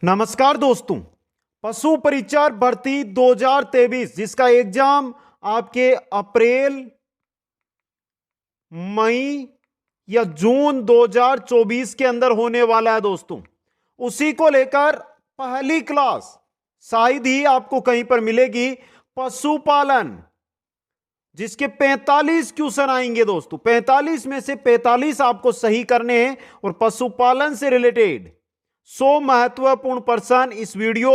नमस्कार दोस्तों। पशु परिचार भर्ती 2023 जिसका एग्जाम आपके अप्रैल, मई या जून 2024 के अंदर होने वाला है दोस्तों, उसी को लेकर पहली क्लास शायद ही आपको कहीं पर मिलेगी। पशुपालन, जिसके 45 क्वेश्चन आएंगे दोस्तों। 45 में से 45 आपको सही करने हैं और पशुपालन से रिलेटेड 100 महत्वपूर्ण प्रश्न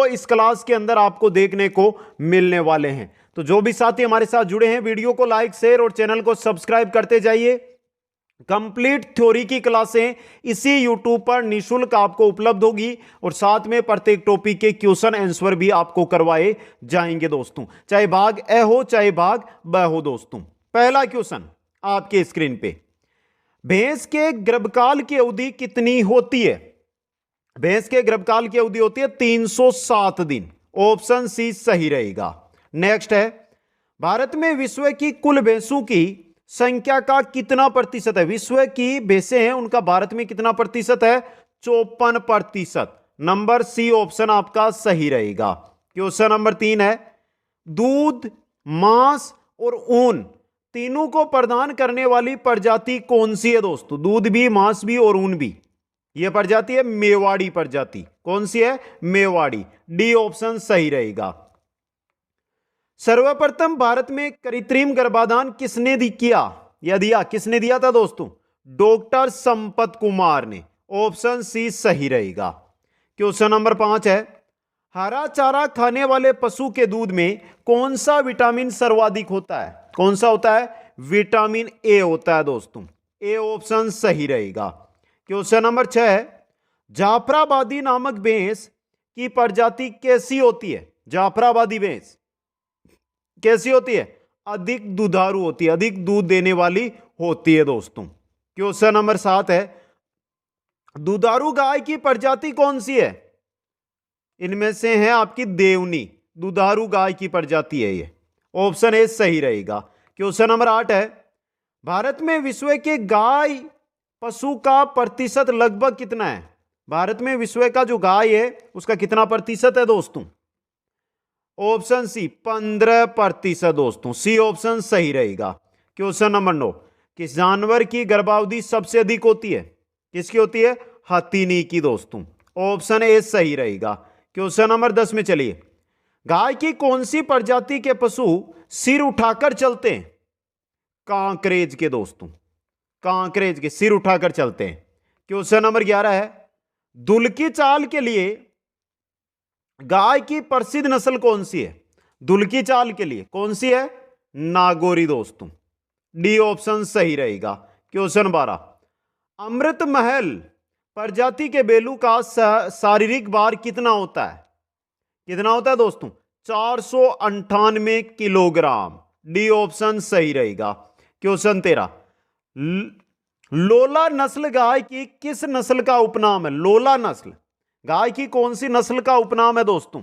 इस क्लास के अंदर आपको देखने को मिलने वाले हैं। तो जो भी साथी हमारे साथ जुड़े हैं, वीडियो को लाइक, शेयर और चैनल को सब्सक्राइब करते जाइए। कंप्लीट थ्योरी की क्लासें इसी यूट्यूब पर निशुल्क आपको उपलब्ध होगी और साथ में प्रत्येक टॉपिक के क्वेश्चन आंसर भी आपको करवाए जाएंगे दोस्तों, चाहे भाग ए हो चाहे भाग ब हो दोस्तों। पहला क्वेश्चन आपके स्क्रीन पे, भैंस के गर्भकाल की अवधि कितनी होती है? भैंस के गर्भकाल की अवधि होती है 307 दिन। ऑप्शन सी सही रहेगा। नेक्स्ट है, भारत में विश्व की कुल भैंसों की संख्या का कितना प्रतिशत है? विश्व की भैंसें हैं उनका भारत में कितना प्रतिशत है? 54%। नंबर सी ऑप्शन आपका सही रहेगा। क्वेश्चन नंबर 3 है, दूध, मांस और ऊन तीनों को प्रदान करने वाली प्रजाति कौन सी है दोस्तों? दूध भी, मांस भी और ऊन भी। यह प्रजाति है मेवाड़ी प्रजाति। कौन सी है? मेवाड़ी। डी ऑप्शन सही रहेगा। सर्वप्रथम भारत में कृत्रिम गर्भाधान किसने किया या दिया? किसने दिया था दोस्तों? डॉक्टर संपत कुमार ने। ऑप्शन सी सही रहेगा। क्वेश्चन नंबर 5 है, हरा चारा खाने वाले पशु के दूध में कौन सा विटामिन सर्वाधिक होता है? कौन सा होता है? विटामिन ए होता है दोस्तों। ए ऑप्शन सही रहेगा। क्वेश्चन नंबर 6 है, जाफराबादी नामक भैंस की प्रजाति कैसी होती है? जाफराबादी भैंस कैसी होती है? अधिक दुधारू होती है, अधिक दूध देने वाली होती है दोस्तों। क्वेश्चन नंबर 7 है, दुधारू गाय की प्रजाति कौन सी है? इनमें से है आपकी देवनी। दुधारू गाय की प्रजाति है ये। ऑप्शन ए सही रहेगा। क्वेश्चन नंबर 8 है, भारत में विश्व के गाय पशु का प्रतिशत लगभग कितना है? भारत में विश्व का जो गाय है उसका कितना प्रतिशत है दोस्तों? ऑप्शन सी 15% दोस्तों। सी ऑप्शन सही रहेगा। क्वेश्चन नंबर 9, किस जानवर की गर्भावधि सबसे अधिक होती है? किसकी होती है? हथिनी की दोस्तों। ऑप्शन ए सही रहेगा। क्वेश्चन नंबर 10 में चलिए, गाय की कौन सी प्रजाति के पशु सिर उठाकर चलते हैं? कांकरेज के दोस्तों। कांकरेज के सिर उठाकर चलते हैं। क्वेश्चन नंबर 11 है, दुल्की चाल के लिए गाय की प्रसिद्ध नस्ल कौन सी है? दुल्की चाल के लिए कौन सी है? नागौरी दोस्तों। डी ऑप्शन सही रहेगा। क्वेश्चन 12, अमृत महल प्रजाति के बेलू का शारीरिक भार कितना होता है? कितना होता है दोस्तों? 498 किलोग्राम। डी ऑप्शन सही रहेगा। क्वेश्चन 13, लोला नस्ल गाय की किस नस्ल का उपनाम है? लोला नस्ल गाय की कौन सी नस्ल का उपनाम है दोस्तों?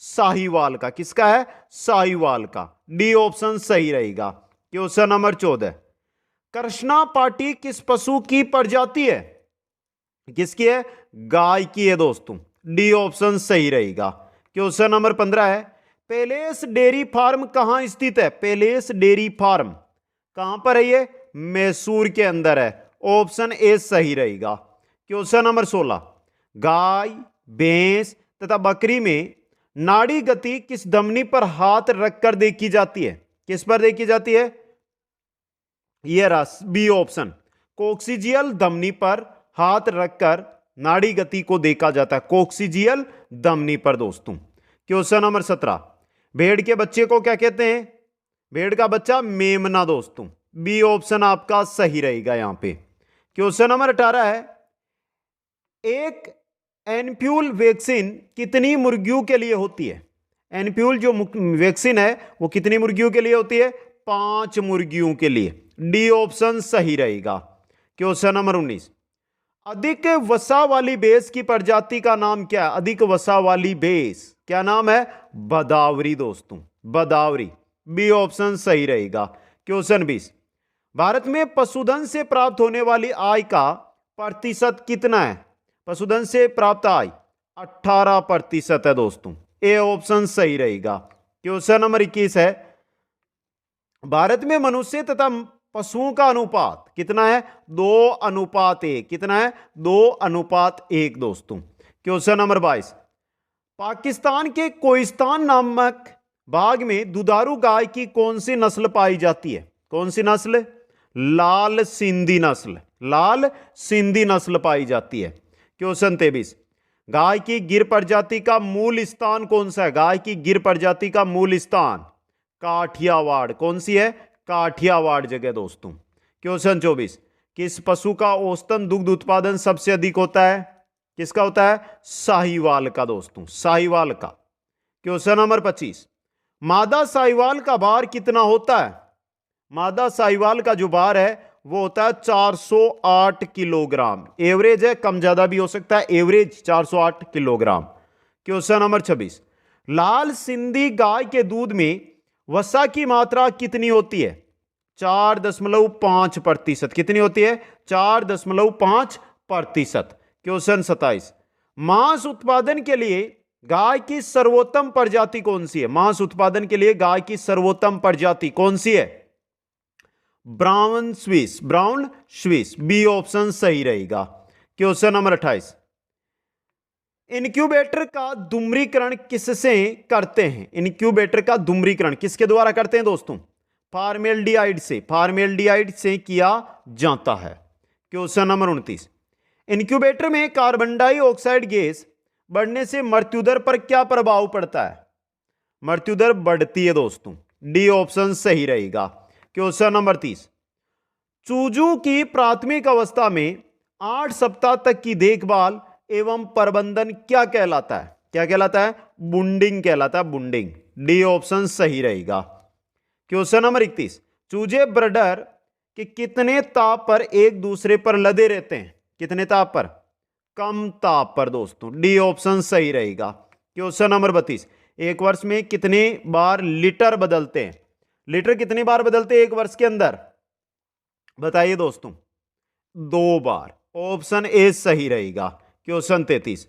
साहीवाल का। किसका है? साहीवाल का। डी ऑप्शन सही रहेगा। क्वेश्चन नंबर 14, कृष्णा पाटी किस पशु की प्रजाति है? किसकी है? गाय की है दोस्तों। डी ऑप्शन सही रहेगा। क्वेश्चन नंबर 15 है, पैलेस डेयरी फार्म कहां स्थित है? पैलेस डेयरी फार्म कहां पर है? ये मैसूर के अंदर है। ऑप्शन ए सही रहेगा। क्वेश्चन नंबर 16, गाय, भैंस तथा बकरी में नाड़ी गति किस धमनी पर हाथ रखकर देखी जाती है? किस पर देखी जाती है? यह रस बी ऑप्शन, कोक्सीजियल धमनी पर हाथ रखकर नाड़ी गति को देखा जाता है। कोक्सीजियल धमनी पर दोस्तों। क्वेश्चन नंबर 17, भेड़ के बच्चे को क्या कहते हैं? भेड़ का बच्चा मेमना दोस्तों। बी ऑप्शन आपका सही रहेगा यहां पे। क्वेश्चन नंबर 18 है, एक एनफ्यूल वैक्सीन कितनी मुर्गियों के लिए होती है? एनफ्यूल जो वैक्सीन है वो कितनी मुर्गियों के लिए होती है? 5 मुर्गियों के लिए। डी ऑप्शन सही रहेगा। क्वेश्चन नंबर 19, अधिक वसा वाली भैंस की प्रजाति का नाम क्या है? अधिक वसा वाली भैंस क्या नाम है? बदावरी दोस्तों। बदावरी। बी ऑप्शन सही रहेगा। क्वेश्चन 20, भारत में पशुधन से प्राप्त होने वाली आय का प्रतिशत कितना है? पशुधन से प्राप्त आय 18% है दोस्तों। ए ऑप्शन सही रहेगा। क्वेश्चन नंबर 21 है, भारत में मनुष्य तथा पशुओं का अनुपात कितना है? 2:1। कितना है? 2:1 दोस्तों। क्वेश्चन नंबर 22, पाकिस्तान के कोहिस्तान नामक भाग में दुधारू गाय की कौन सी नस्ल पाई जाती है? कौन सी नस्ल? लाल सिंधी नस्ल। लाल सिंधी नस्ल पाई जाती है। क्वेश्चन 23, गाय की गिर प्रजाति का मूल स्थान कौन सा है? गाय की गिर प्रजाति का मूल स्थान काठियावाड़। कौन सी है? काठियावाड़ जगह दोस्तों। क्वेश्चन 24, किस पशु का औसतन दुग्ध उत्पादन सबसे अधिक होता है? किसका होता है? साहीवाल का दोस्तों, साहीवाल का। क्वेश्चन नंबर 25, मादा साहीवाल का भार कितना होता है? मादा साहीवाल का जो भार है वो होता है 408 किलोग्राम। एवरेज है, कम ज्यादा भी हो सकता है, एवरेज 408 किलोग्राम। क्वेश्चन नंबर 26, लाल सिंधी गाय के दूध में वसा की मात्रा कितनी होती है? 4.5%। कितनी होती है? 4.5%। क्वेश्चन 27, मांस उत्पादन के लिए गाय की सर्वोत्तम प्रजाति कौन सी है? मांस उत्पादन के लिए गाय की सर्वोत्तम प्रजाति कौन सी है? Brown swiss. Brown swiss, B option सही रहेगा। क्वेश्चन नंबर 28, इनक्यूबेटर का धूम्रीकरण किससे करते हैं? इनक्यूबेटर का धूम्रीकरण किसके द्वारा करते हैं दोस्तों? फॉर्मेल्डिहाइड से। फॉर्मेल्डिहाइड से किया जाता है। क्वेश्चन नंबर 29, इनक्यूबेटर में कार्बन डाइऑक्साइड गैस बढ़ने से मृत्यु दर पर क्या प्रभाव पड़ता है? मृत्यु दर बढ़ती है दोस्तों। डी ऑप्शन सही रहेगा। क्वेश्चन नंबर 30, चूजू की प्राथमिक अवस्था में 8 सप्ताह तक की देखभाल एवं प्रबंधन क्या कहलाता है? क्या कहलाता है? बुंडिंग कहलाता है, बुंडिंग। डी ऑप्शन सही रहेगा। क्वेश्चन नंबर 31, चूजे ब्रडर के कितने ताप पर एक दूसरे पर लदे रहते हैं? कितने ताप पर? कम ताप पर दोस्तों। डी ऑप्शन सही रहेगा। क्वेश्चन नंबर 32, एक वर्ष में कितने बार लीटर बदलते हैं? लीटर कितनी बार बदलते हैं एक वर्ष के अंदर? बताइए दोस्तों। 2 बार। ऑप्शन ए सही रहेगा। क्वेश्चन 33,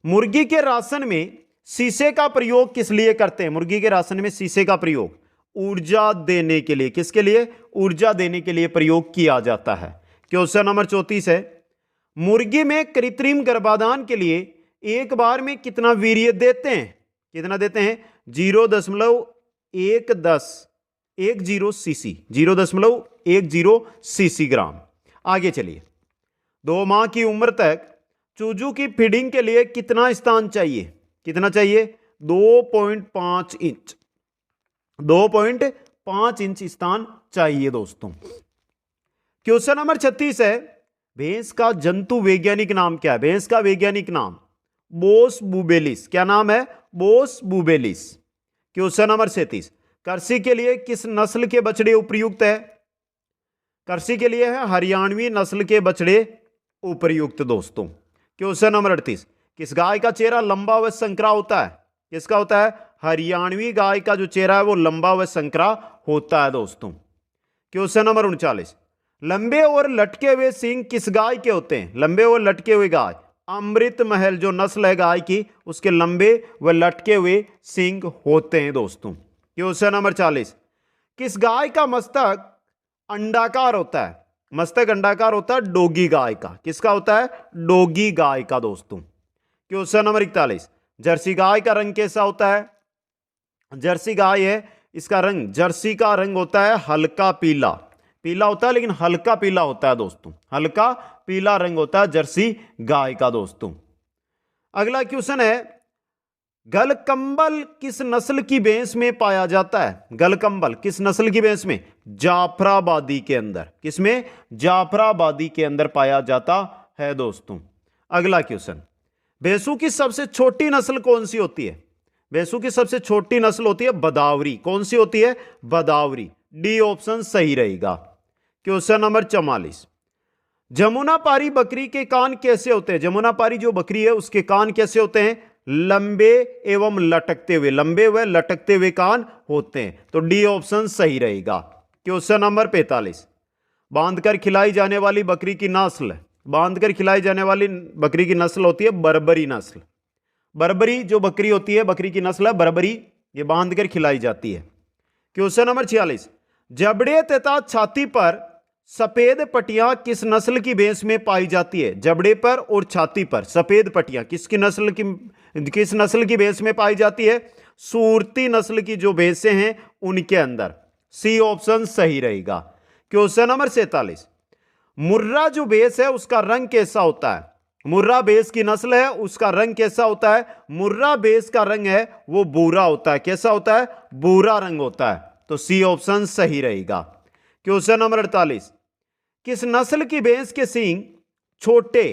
मुर्गी के राशन में शीशे का प्रयोग किस लिए करते हैं? मुर्गी के राशन में शीशे का प्रयोग ऊर्जा देने के लिए। किसके लिए? ऊर्जा देने के लिए प्रयोग किया जाता है। क्वेश्चन नंबर 34 है, मुर्गी में कृत्रिम गर्भाधान के लिए एक बार में कितना वीर्य देते हैं? कितना देते हैं? 0.10 सीसी। 0.10 सीसी ग्राम। आगे चलिए, 2 माह की उम्र तक चूजू की फीडिंग के लिए कितना स्थान चाहिए? कितना चाहिए? 2.5 इंच। 2.5 इंच स्थान चाहिए दोस्तों। क्वेश्चन नंबर 36 है, भैंस का जंतु वैज्ञानिक नाम क्या है? भैंस का वैज्ञानिक नाम बोस बुबेलिस। क्या नाम है? बोस बुबेलिस। क्वेश्चन नंबर 37, कृषि के लिए किस नस्ल के बछड़े उपयुक्त है? कृषि के लिए है हरियाणवी नस्ल के बछड़े उपयुक्त दोस्तों। क्वेश्चन नंबर 38, किस गाय का चेहरा लंबा व संकरा होता है? किसका होता है? हरियाणवी गाय का जो चेहरा है वो लंबा व संकरा होता है दोस्तों। क्वेश्चन नंबर 39, लंबे और लटके हुए सींग किस गाय के होते हैं? लंबे और लटके हुए गाय अमृत महल जो नस्ल है गाय की, उसके लंबे व लटके हुए सींग होते हैं दोस्तों। क्वेश्चन नंबर 40, किस गाय का मस्तक अंडाकार होता है? मस्तक अंडाकार होता है डोगी गाय का। किसका होता है? डोगी गाय का दोस्तों। क्वेश्चन नंबर 41, जर्सी गाय का रंग कैसा होता है? जर्सी गाय है, इसका रंग, जर्सी का रंग होता है हल्का पीला। पीला होता है लेकिन हल्का पीला होता है दोस्तों। हल्का पीला रंग होता है जर्सी गाय का दोस्तों। अगला क्वेश्चन है, गलकंबल किस नस्ल की भैंस में पाया जाता है? गलकंबल किस नस्ल की भैंस में? जाफराबादी के अंदर। किसमें? जाफराबादी के अंदर पाया जाता है दोस्तों। अगला क्वेश्चन, भैंसों की सबसे छोटी नस्ल कौन सी होती है? भैंसों की सबसे छोटी नस्ल होती है बदावरी। कौन सी होती है? बदावरी। डी ऑप्शन सही रहेगा। क्वेश्चन नंबर 44, जमुनापारी बकरी के कान कैसे होते हैं? जमुनापारी जो बकरी है उसके कान कैसे होते हैं? लंबे एवं लटकते हुए। लंबे व लटकते हुए कान होते हैं। तो डी ऑप्शन सही रहेगा। क्वेश्चन नंबर 45, बांधकर खिलाई जाने वाली बकरी की नस्ल, बांधकर खिलाई जाने वाली बकरी की नस्ल होती है बर्बरी नस्ल। बर्बरी जो बकरी होती है, बकरी की नस्ल है बर्बरी, ये बांध कर खिलाई जाती है। क्वेश्चन नंबर 46, जबड़े तथा छाती पर सफेद पट्टियां किस नस्ल की भैंस में पाई जाती है? जबड़े पर और छाती पर सफेद पट्टियां किस नस्ल की भैंस में पाई जाती है? सूरती नस्ल की जो भैंसें हैं उनके अंदर। सी ऑप्शन सही रहेगा। क्वेश्चन नंबर 47, मुर्रा जो भैंस है उसका रंग कैसा होता है? मुर्रा भैंस की नस्ल है, उसका रंग कैसा होता है? मुर्रा भैंस का रंग है वो भूरा होता है। कैसा होता है? भूरा रंग होता है। तो सी ऑप्शन सही रहेगा। क्वेश्चन नंबर 48, किस नस्ल की भैंस के सींग छोटे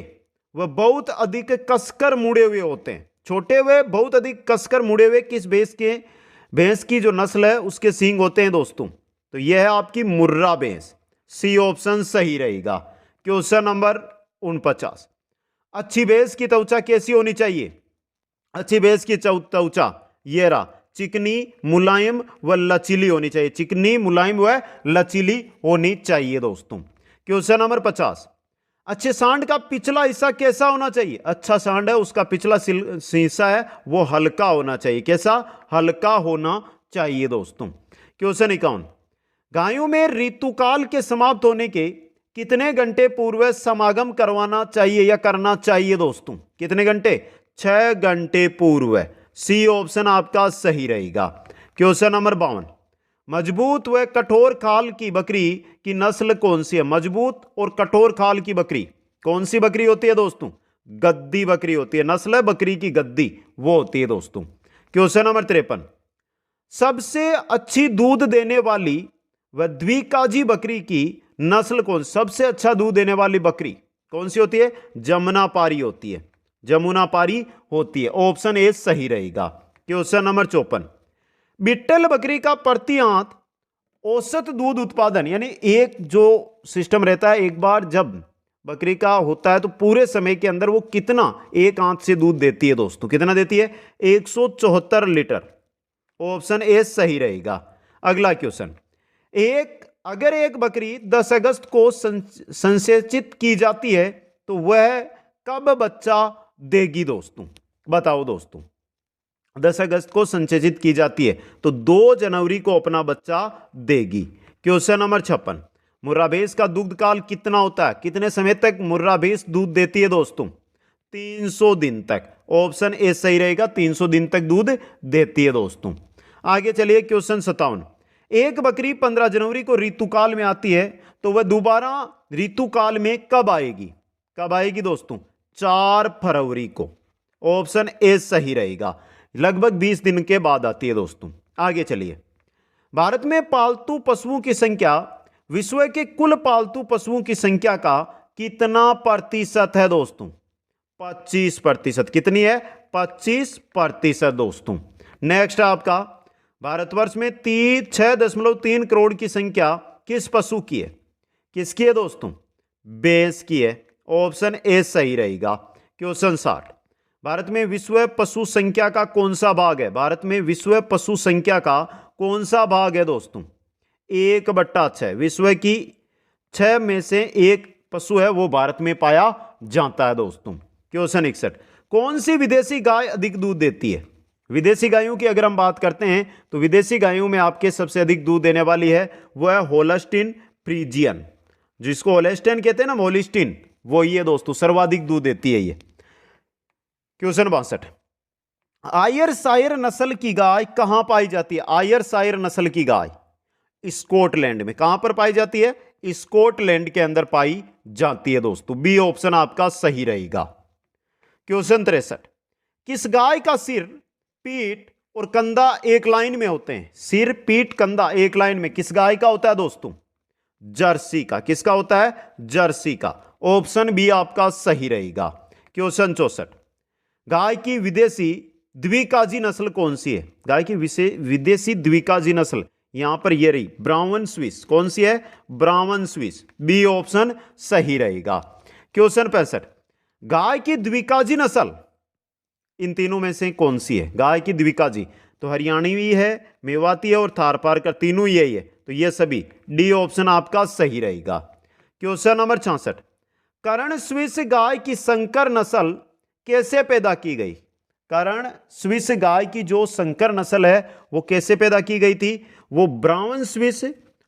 व बहुत अधिक कसकर मुड़े हुए होते हैं? छोटे हुए बहुत अधिक कसकर मुड़े हुए किस भैंस की जो नस्ल है उसके सींग होते हैं दोस्तों? तो यह है आपकी मुर्रा भैंस। सी ऑप्शन सही रहेगा। क्वेश्चन नंबर 49, अच्छी भैंस की त्वचा कैसी होनी चाहिए? अच्छी भैंस की त्वचा ये रहा, चिकनी, मुलायम व लचीली होनी चाहिए। चिकनी, मुलायम व लचीली होनी चाहिए दोस्तों। क्वेश्चन नंबर 50, अच्छे सांड का पिछला हिस्सा कैसा होना चाहिए? अच्छा सांड है उसका पिछला हिस्सा है वो हल्का होना चाहिए। कैसा? हल्का होना चाहिए दोस्तों। क्वेश्चन 51, गायों में ऋतुकाल के समाप्त होने के कितने घंटे पूर्व समागम करवाना चाहिए या करना चाहिए दोस्तों? कितने घंटे? 6 घंटे पूर्व। सी ऑप्शन आपका सही रहेगा। क्वेश्चन नंबर 52, मजबूत व कठोर खाल की बकरी की नस्ल कौन सी है? मजबूत और कठोर खाल की बकरी कौन सी बकरी होती है दोस्तों? गद्दी बकरी होती है। नस्ल है बकरी की गद्दी, वो होती है दोस्तों। क्वेश्चन नंबर 53, सबसे अच्छी दूध देने वाली व द्विकाजी बकरी की नस्ल कौन? सबसे अच्छा दूध देने वाली बकरी कौन सी होती है? जमुनापारी होती है। जमुनापारी होती है। ऑप्शन ए सही रहेगा। क्वेश्चन नंबर 54, बिट्टल बकरी का प्रति आंत औसत दूध उत्पादन, यानी एक जो सिस्टम रहता है, एक बार जब बकरी का होता है तो पूरे समय के अंदर वो कितना एक आंत से दूध देती है दोस्तों? कितना देती है? 174 लीटर। ऑप्शन ए सही रहेगा। अगला क्वेश्चन, अगर एक बकरी 10 अगस्त को संसेचित की जाती है तो वह कब बच्चा देगी दोस्तों? बताओ दोस्तों। 10 अगस्त को संचेचित की जाती है तो 2 जनवरी को अपना बच्चा देगी। क्वेश्चन नंबर 56, मुर्रा भैंस का दुग्ध काल कितना होता है? कितने समय तक मुर्रा भैंस दूध देती है दोस्तों? 300 दिन तक। ऑप्शन ए सही रहेगा। 300 दिन तक दूध देती है दोस्तों। आगे चलिए क्वेश्चन 57, एक बकरी 15 जनवरी को ऋतुकाल में आती है तो वह दोबारा ऋतुकाल में कब आएगी? कब आएगी दोस्तों? 4 फरवरी को। ऑप्शन ए सही रहेगा। लगभग 20 दिन के बाद आती है दोस्तों। आगे चलिए, भारत में पालतू पशुओं की संख्या विश्व के कुल पालतू पशुओं की संख्या का कितना प्रतिशत है दोस्तों? 25%। कितनी है? 25% दोस्तों। नेक्स्ट आपका, भारतवर्ष में 6.3 करोड़ की संख्या किस पशु की है? किसकी है दोस्तों? भैंस की है। ऑप्शन ए सही रहेगा। क्वेश्चन 60, भारत में विश्व पशु संख्या का कौन सा भाग है? भारत में विश्व पशु संख्या का कौन सा भाग है दोस्तों? 1/6। विश्व की 6 में से एक पशु है वो भारत में पाया जाता है दोस्तों। क्वेश्चन 61, कौन सी विदेशी गाय अधिक दूध देती है? विदेशी गायों की अगर हम बात करते हैं तो विदेशी गायों में आपके सबसे अधिक दूध देने वाली है वो है होल्स्टीन फ्रीजियन, जिसको होल्स्टीन कहते हैं ना, होल्स्टीन, वो ये दोस्तों सर्वाधिक दूध देती है ये। क्वेश्चन 62, आयरशायर नस्ल की गाय कहां पाई जाती है? आयरशायर नस्ल की गाय स्कॉटलैंड में। कहां पर पाई जाती है? स्कॉटलैंड के अंदर पाई जाती है दोस्तों। बी ऑप्शन आपका सही रहेगा। क्वेश्चन 63, किस गाय का सिर, पीठ और कंधा एक लाइन में होते हैं? सिर, पीठ, कंधा एक लाइन में किस गाय का होता है दोस्तों? जर्सी का। किसका होता है? जर्सी का। ऑप्शन बी आपका सही रहेगा। क्वेश्चन 64, गाय की विदेशी द्विकाजी नस्ल कौन सी है? गाय की विदेशी द्विकाजी नस्ल यहां पर ये रही, ब्राउन स्विस। कौन सी है? Brown swiss. बी ऑप्शन सही रहेगा। क्वेश्चन 65, गाय की द्विकाजी नस्ल इन तीनों में से कौन सी है? गाय की द्विकाजी तो हरियाणवी है, मेवाती है और थारपारकर, तीनों यही है, तो ये सभी डी ऑप्शन आपका सही रहेगा। क्वेश्चन नंबर 66, करण स्विस गाय की संकर नस्ल कैसे पैदा की गई? कारण स्विस गाय की जो संकर नस्ल है वो कैसे पैदा की गई थी? वो ब्राउन स्विस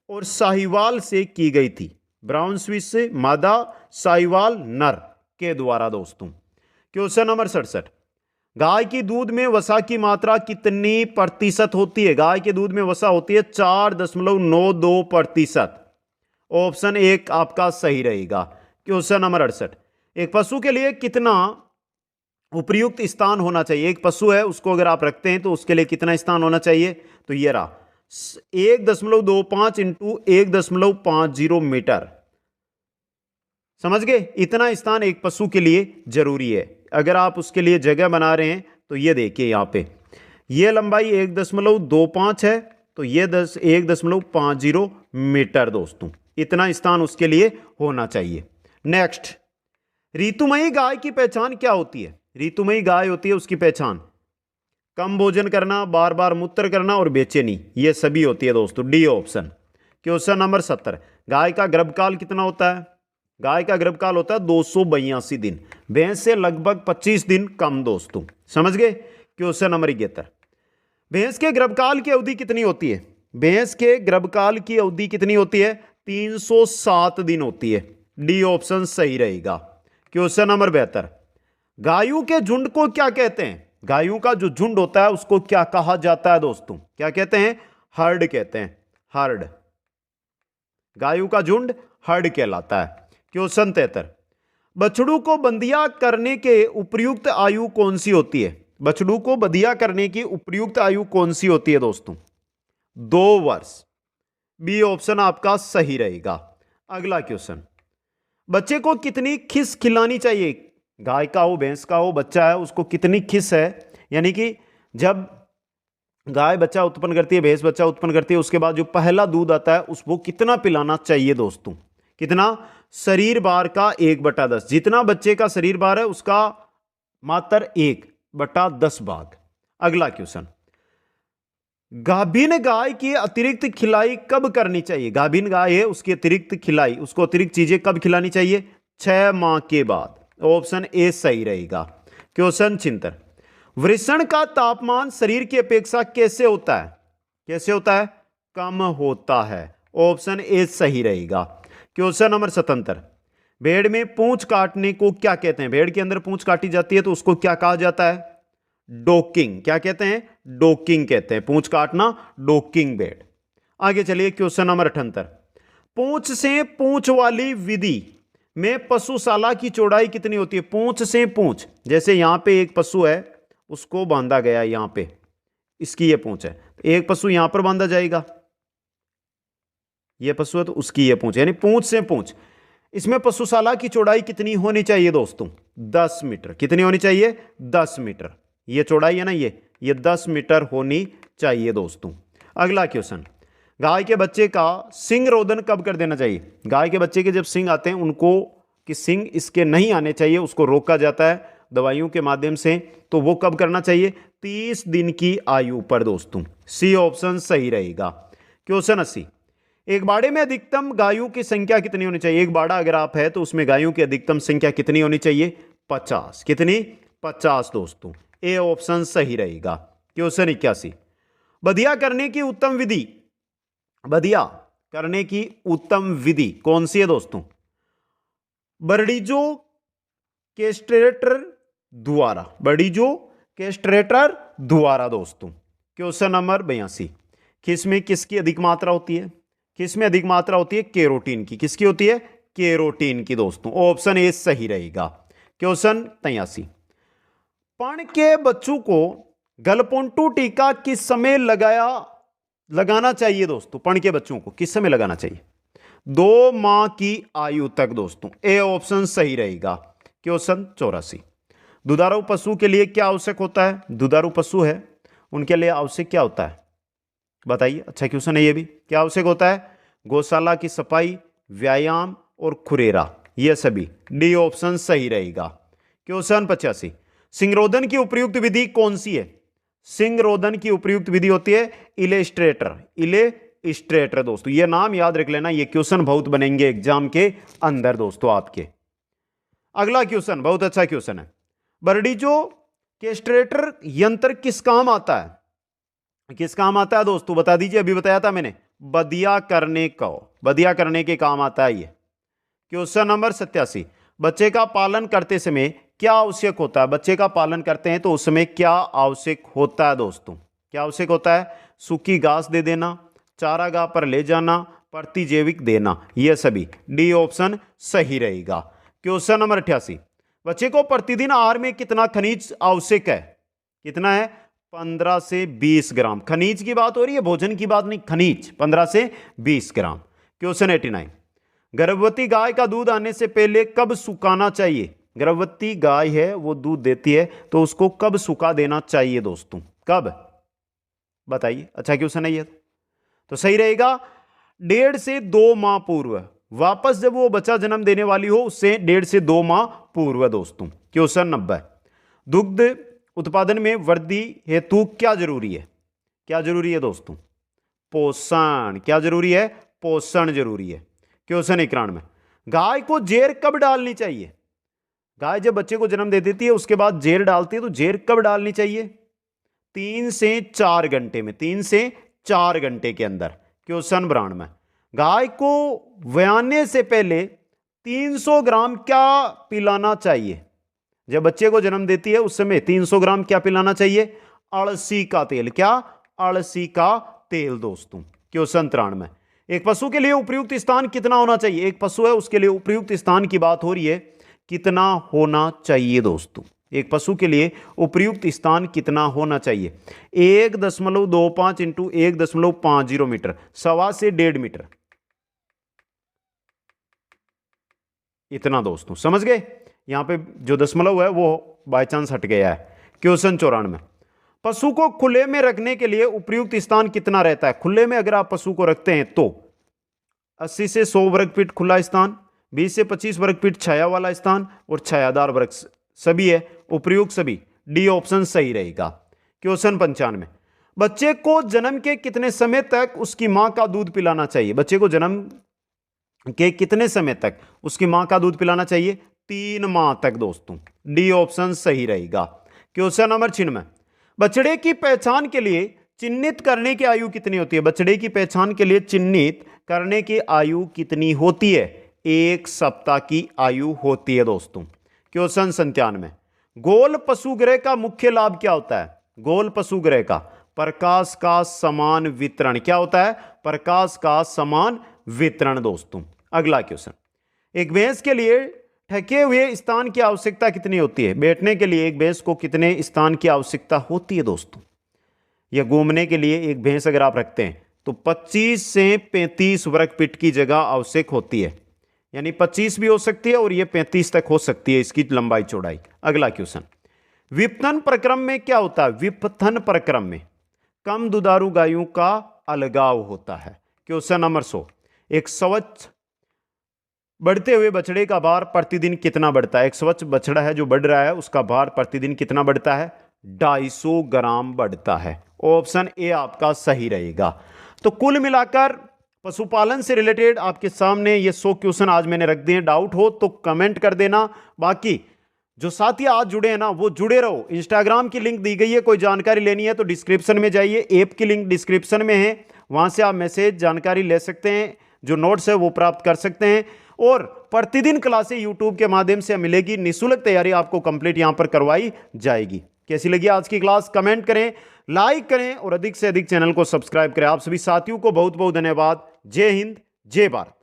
और साहिवाल से की गई थी। ब्राउन स्विस से मादा, साहिवाल नर के द्वारा दोस्तों। क्वेश्चन नंबर 67, गाय की दूध में वसा की मात्रा कितनी प्रतिशत होती है? गाय के दूध में वसा होती है 4.92%। ऑप्शन 1 आपका सही रहेगा। क्वेश्चन नंबर 68, एक पशु के लिए कितना उपयुक्त स्थान होना चाहिए? एक पशु है, उसको अगर आप रखते हैं तो उसके लिए कितना स्थान होना चाहिए? तो ये रहा 1.25 इंटू 1.50 मीटर। समझ गए? इतना स्थान एक पशु के लिए जरूरी है। अगर आप उसके लिए जगह बना रहे हैं तो ये देखिए यहां पे ये लंबाई 1.25 है, तो ये 1.50 मीटर दोस्तों। इतना स्थान उसके लिए होना चाहिए। नेक्स्ट, ऋतुमयी गाय की पहचान क्या होती है? ऋतुमयी गाय होती है उसकी पहचान कम भोजन करना, बार बार मूत्र करना और बेचैनी, ये सभी होती है दोस्तों। D option. क्वेश्चन नंबर 70, गाय का गर्भकाल कितना होता है? गाय का गर्भकाल होता है 282 दिन, भैंस से लगभग 25 दिन कम दोस्तों। समझ गए? क्वेश्चन नंबर 71, भैंस के गर्भकाल की अवधि कितनी होती है? भैंस के गर्भकाल की अवधि कितनी होती है? 307 दिन होती है। डी ऑप्शन सही रहेगा। क्वेश्चन नंबर 72, गायों के झुंड को क्या कहते हैं? गायों का जो झुंड होता है उसको क्या कहा जाता है दोस्तों? क्या कहते हैं? हर्ड कहते हैं। हर्ड, गायों का झुंड हर्ड कहलाता है। क्वेश्चन 73, बछड़ू को बंधिया करने के उपयुक्त आयु कौन सी होती है? बछड़ू को बंधिया करने की उपयुक्त आयु कौन सी होती है दोस्तों? 2 वर्ष। बी ऑप्शन आपका सही रहेगा। अगला क्वेश्चन, बच्चे को कितनी खिस खिलानी चाहिए? गाय का हो, भैंस का हो, बच्चा है, उसको कितनी खिस है, यानी कि जब गाय बच्चा उत्पन्न करती है, भैंस बच्चा उत्पन्न करती है, उसके बाद जो पहला दूध आता है उसको कितना पिलाना चाहिए दोस्तों? कितना? शरीर भार का 1/10। जितना बच्चे का शरीर भार है उसका मात्र 1/10 भाग। अगला क्वेश्चन, गाभिन गाय की अतिरिक्त खिलाई कब करनी चाहिए? गाभिन गाय है, उसकी अतिरिक्त खिलाई, उसको अतिरिक्त चीजें कब खिलानी चाहिए? 6 माह के बाद। ऑप्शन ए सही रहेगा। क्वेश्चन 76, वृषण का तापमान शरीर की अपेक्षा कैसे होता है? कैसे होता है? कम होता है। ऑप्शन ए सही रहेगा। क्वेश्चन नंबर 77, भेड़ में पूंछ काटने को क्या कहते हैं? भेड़ के अंदर पूंछ काटी जाती है तो उसको क्या कहा जाता है? डोकिंग। क्या कहते हैं? डोकिंग कहते हैं। पूंछ काटना, डोकिंग भेड़। आगे चलिए क्वेश्चन नंबर 78, पूंछ से पूंछ वाली विधि में पशुशाला की चौड़ाई कितनी होती है? पूंछ से पूंछ, जैसे यहां पे एक पशु है उसको बांधा गया है, यहां पे इसकी ये पूंछ है, एक पशु यहां पर बांधा जाएगा, ये पशु है तो उसकी ये पूंछ, यानी पूंछ से पूंछ। इसमें पशुशाला की चौड़ाई कितनी होनी चाहिए दोस्तों? 10 मीटर। कितनी होनी चाहिए? 10 मीटर। ये चौड़ाई है ना, ये 10 मीटर होनी चाहिए दोस्तों। अगला क्वेश्चन, गाय के बच्चे का सिंग रोदन कब कर देना चाहिए? गाय के बच्चे के जब सिंग आते हैं उनको कि सिंग इसके नहीं आने चाहिए, उसको रोका जाता है दवाइयों के माध्यम से, तो वो कब करना चाहिए? 30 दिन की आयु पर दोस्तों। सी ऑप्शन सही रहेगा। क्वेश्चन 80, एक बाड़े में अधिकतम गायों की संख्या कितनी होनी चाहिए? एक बाड़ा अगर आप है तो उसमें गायों की अधिकतम संख्या कितनी होनी चाहिए? 50। कितनी? 50 दोस्तों। ए ऑप्शन सही रहेगा। क्वेश्चन 81, बधिया करने की उत्तम विधि, बधिया करने की उत्तम विधि कौन सी है दोस्तों? बर्डीजो कैस्ट्रेटर द्वारा, बर्डीजो कैस्ट्रेटर द्वारा दोस्तों। क्वेश्चन नंबर 82, किस में किसकी अधिक मात्रा होती है? किस में अधिक मात्रा होती है? केरोटीन की। किसकी होती है? केरोटीन की दोस्तों। ऑप्शन ए सही रहेगा। क्वेश्चन 83, पण के बच्चों को गलपुंटू टीका किस समय लगाना चाहिए दोस्तों? पण के बच्चों को किस समय लगाना चाहिए? 2 माह की आयु तक दोस्तों। ए ऑप्शन सही रहेगा। क्वेश्चन 84, दुधारू पशु के लिए क्या आवश्यक होता है? दुधारू पशु है उनके लिए आवश्यक क्या होता है बताइए? अच्छा क्वेश्चन है ये भी। क्या आवश्यक होता है? गौशाला की सफाई, व्यायाम और खुरेरा, ये सभी। डी ऑप्शन सही रहेगा। क्वेश्चन 85, सिंगरोधन की उपयुक्त विधि कौन सी है? सिंगरोधन की उपयुक्त विधि होती है इलेस्ट्रेटर। इलेस्ट्रेटर दोस्तों, ये नाम याद रख लेना, ये क्वेश्चन बहुत बनेंगे एग्जाम के अंदर दोस्तों आपके। अगला क्वेश्चन बहुत अच्छा क्वेश्चन है, बर्डीजो कैस्ट्रेटर यंत्र किस काम आता है? किस काम आता है दोस्तों, बता दीजिए। अभी बताया था मैंने, बदिया करने को, बदिया करने के काम आता है ये। क्वेश्चन नंबर 87, बच्चे का पालन करते समय क्या आवश्यक होता है? बच्चे का पालन करते हैं तो उस समय क्या आवश्यक होता है दोस्तों? क्या आवश्यक होता है? सूखी घास दे देना, चारागाह पर ले जाना, प्रतिजैविक देना, यह सभी। डी ऑप्शन सही रहेगा। क्वेश्चन नंबर 88, बच्चे को प्रतिदिन आहार में कितना खनिज आवश्यक है? कितना है? 15 से 20 ग्राम। खनिज की बात हो रही है, भोजन की बात नहीं, खनिज 15 से 20 ग्राम। क्वेश्चन 89, गर्भवती गाय का दूध आने से पहले कब सुखाना चाहिए? गर्भवती गाय है, वो दूध देती है, तो उसको कब सुखा देना चाहिए दोस्तों? कब? बताइए। अच्छा क्वेश्चन है ये, तो सही रहेगा 1.5 से 2 माह पूर्व। वापस जब वो बच्चा जन्म देने वाली हो उससे 1.5 से 2 माह पूर्व दोस्तों। क्वेश्चन 90, दुग्ध उत्पादन में वृद्धि हेतु क्या जरूरी है? क्या जरूरी है दोस्तों? पोषण। क्या जरूरी है? पोषण जरूरी है। क्वेश्चन 91, गाय को जेर कब डालनी चाहिए? गाय जब बच्चे को जन्म दे देती है उसके बाद जेर डालती है, तो जेर कब डालनी चाहिए? 3 से 4 घंटे में, 3 से 4 घंटे के अंदर। क्वेश्चन 92, गाय को व्याने से पहले 300 ग्राम क्या पिलाना चाहिए? जब बच्चे को जन्म देती है उस समय 300 ग्राम क्या पिलाना चाहिए? अलसी का तेल। क्या? अलसी का तेल दोस्तों। क्वेश्चन 93, एक पशु के लिए उपयुक्त स्थान कितना होना चाहिए? एक पशु है उसके लिए उपयुक्त स्थान की बात हो रही है, कितना होना चाहिए दोस्तों? एक पशु के लिए उपयुक्त स्थान कितना होना चाहिए? 1.25 इंटू 1.50 मीटर, 1.25 से 1.5 मीटर, इतना दोस्तों। समझ गए? यहां पे जो दशमलव है वो बाय चांस हट गया है। क्वेश्चन 94, पशु को खुले में रखने के लिए उपयुक्त स्थान कितना रहता है? खुले में अगर आप पशु को रखते हैं तो 80 से 100 वर्ग फीट खुला स्थान, 20 से 25 वर्ग फीट छाया वाला स्थान, और छायादार वर्ग सभी है, उपयुक्त सभी। डी ऑप्शन सही रहेगा। क्वेश्चन 95, बच्चे को जन्म के कितने समय तक उसकी मां का दूध पिलाना चाहिए? बच्चे को जन्म के कितने समय तक उसकी मां का दूध पिलाना चाहिए? 3 माह तक दोस्तों। डी ऑप्शन सही रहेगा। क्वेश्चन नंबर 96, बछड़े की पहचान के लिए चिन्हित करने की आयु कितनी होती है? बछड़े की पहचान के लिए चिन्हित करने की आयु कितनी होती है? 1 सप्ताह की आयु होती है दोस्तों। क्वेश्चन 97, गोल पशुगृह का मुख्य लाभ क्या होता है? गोल पशुगृह का प्रकाश का समान वितरण। क्या होता है? प्रकाश का समान वितरण दोस्तों। अगला क्वेश्चन, एक भैंस के लिए ढके हुए स्थान की आवश्यकता कितनी होती है? बैठने के लिए एक भैंस को कितने स्थान की आवश्यकता होती है दोस्तों? या घूमने के लिए एक भैंस अगर आप रखते हैं तो 25 से 35 वर्ग फीट की जगह आवश्यक होती है, यानी 25 भी हो सकती है और ये 35 तक हो सकती है इसकी लंबाई चौड़ाई। अगला क्वेश्चन, विपथन प्रक्रम में क्या होता है? विपथन प्रक्रम में कम दुधारू गायों का अलगाव होता है। क्वेश्चन नंबर 100, एक स्वच्छ बढ़ते हुए बछड़े का भार प्रतिदिन कितना बढ़ता है? एक स्वच्छ बछड़ा है जो बढ़ रहा है, उसका भार प्रतिदिन कितना बढ़ता है? 250 ग्राम बढ़ता है। ऑप्शन ए आपका सही रहेगा। तो कुल मिलाकर पशुपालन से रिलेटेड आपके सामने ये 100 क्वेश्चन आज मैंने रख दिए। डाउट हो तो कमेंट कर देना। बाकी जो साथी आज जुड़े हैं ना वो जुड़े रहो। इंस्टाग्राम की लिंक दी गई है, कोई जानकारी लेनी है तो डिस्क्रिप्शन में जाइए, ऐप की लिंक डिस्क्रिप्शन में है, वहां से आप मैसेज जानकारी ले सकते हैं, जो नोट्स है वो प्राप्त कर सकते हैं। और प्रतिदिन क्लासें यूट्यूब के माध्यम से मिलेगी, निःशुल्क तैयारी आपको कंप्लीट यहां पर करवाई जाएगी। कैसी लगी आज की क्लास? कमेंट करें, लाइक करें और अधिक से अधिक चैनल को सब्सक्राइब करें। आप सभी साथियों को बहुत बहुत धन्यवाद। जय हिंद, जय भारत।